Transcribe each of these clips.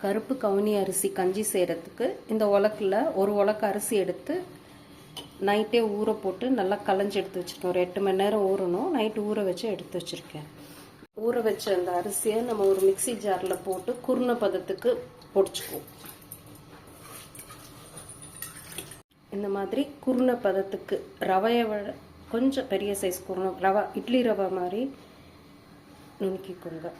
கருப்பு கவுனி அரிசி கஞ்சி செய்கிறதுக்கு இந்த உலக்கில் ஒரு உலக்கு அரிசி எடுத்து நைட்டே ஊற போட்டு நல்லா களைஞ்சி எடுத்து வச்சுருக்கேன். ஒரு 8 மணி நேரம் ஊறணும். நைட்டு ஊற வச்சு எடுத்து வச்சுருக்கேன். ஊற வச்ச அந்த அரிசியை நம்ம ஒரு மிக்சி ஜாரில் போட்டு குருணை பதத்துக்கு பொடிச்சுக்குவோம். இந்த மாதிரி குருணை பதத்துக்கு ரவையை விட கொஞ்சம் பெரிய சைஸ் குருணை ரவை, இட்லி ரவை மாதிரி நுணுக்கிக்கோங்க.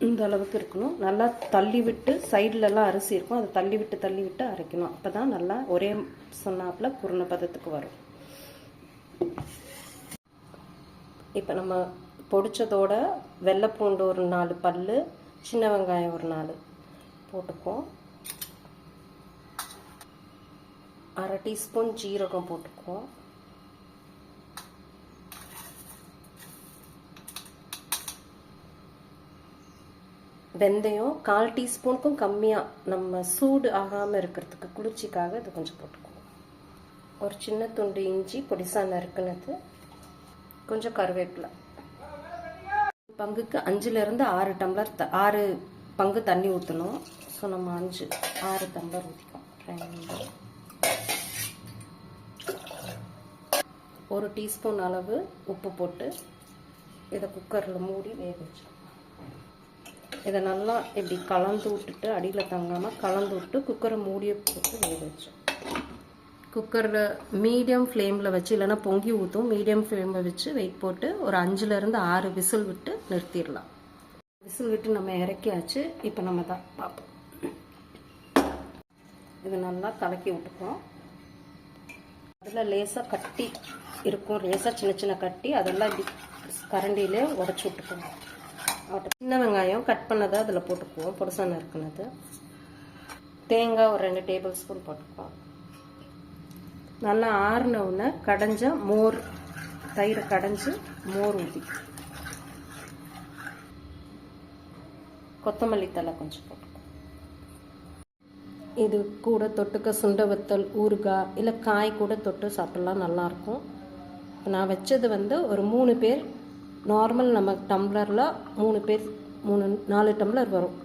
இந்த அளவுக்கு இருக்கணும். நல்லா தள்ளி விட்டு சைட்லலாம் அரிசி இருக்கும், அதை தள்ளி விட்டு அரைக்கணும். அப்போ தான் நல்லா ஒரே சொன்னாப்பில் குருணை பதத்துக்கு வரும். இப்போ நம்ம பொடிச்சதோட வெள்ளைப்பூண்டு ஒரு 4 பல்லு, சின்ன வெங்காயம் ஒரு 4 போட்டுக்குவோம். 1/2 டீஸ்பூன் ஜீரகம் போட்டுக்குவோம். வெந்தயம் 1/4 டீஸ்பூனுக்கும் கம்மியாக, நம்ம சூடு ஆகாமல் இருக்கிறதுக்கு குளிர்ச்சிக்காக இது கொஞ்சம் போட்டுக்குவோம். ஒரு சின்ன துண்டு இஞ்சி பொடிசாக நறுக்குனது, கொஞ்சம் கருவேப்பிலை. பங்குக்கு 5லேருந்து 6 டம்ளர் 6 பங்கு தண்ணி ஊற்றணும். ஸோ நம்ம 6 டம்ளர் ஊற்றிக்கோம். 1 டீஸ்பூன் அளவு உப்பு போட்டு இதை குக்கரில் மூடி வேக வச்சோம். இதை நல்லா இப்படி கலந்து விட்டுட்டு, அடியில் தங்காமல் கலந்து விட்டு குக்கரை மூடியை போட்டு வேக வச்சோம். குக்கரில் மீடியம் ஃப்ளேமில் வச்சு, இல்லைன்னா பொங்கி ஊற்றும், மீடியம் ஃப்ளேமில் வச்சு வெயிட் போட்டு ஒரு 5லேருந்து 6 விசில் விட்டு நிறுத்திடலாம். விசில் விட்டு நம்ம இறக்கியாச்சு. இப்போ நம்ம தான் பார்ப்போம். இதை நல்லா கலக்கி விட்டுக்குவோம். அதில் லேசாக கட்டி இருக்கும், லேசாக சின்ன சின்ன கட்டி, அதெல்லாம் இப்படி கரண்டியிலே உடச்சி விட்டுக்குவோம். சின்ன வெங்காயம் கட் பண்ணதை அதில் போட்டுக்குவோம், பொடிசாக நறுக்குனது. தேங்காய் ஒரு 2 டேபிள் ஸ்பூன் போட்டுக்குவோம். நல்லா ஆறுனவுடனே கடைஞ்ச மோர், தயிரை கடைஞ்சி மோர் ஊற்றி, கொத்தமல்லி தழை கொஞ்சம் போட்டுக்குவோம். இது கூட தொட்டுக்க சுண்டை வத்தல், ஊறுகாய் இல்லை காய் கூட தொட்டு சாப்பிட்லாம், நல்லாயிருக்கும். நான் வச்சது ஒரு 3 பேர் நார்மல், நம்ம டம்ளரில் 3 பேர் 4 டம்ளர் வரும்.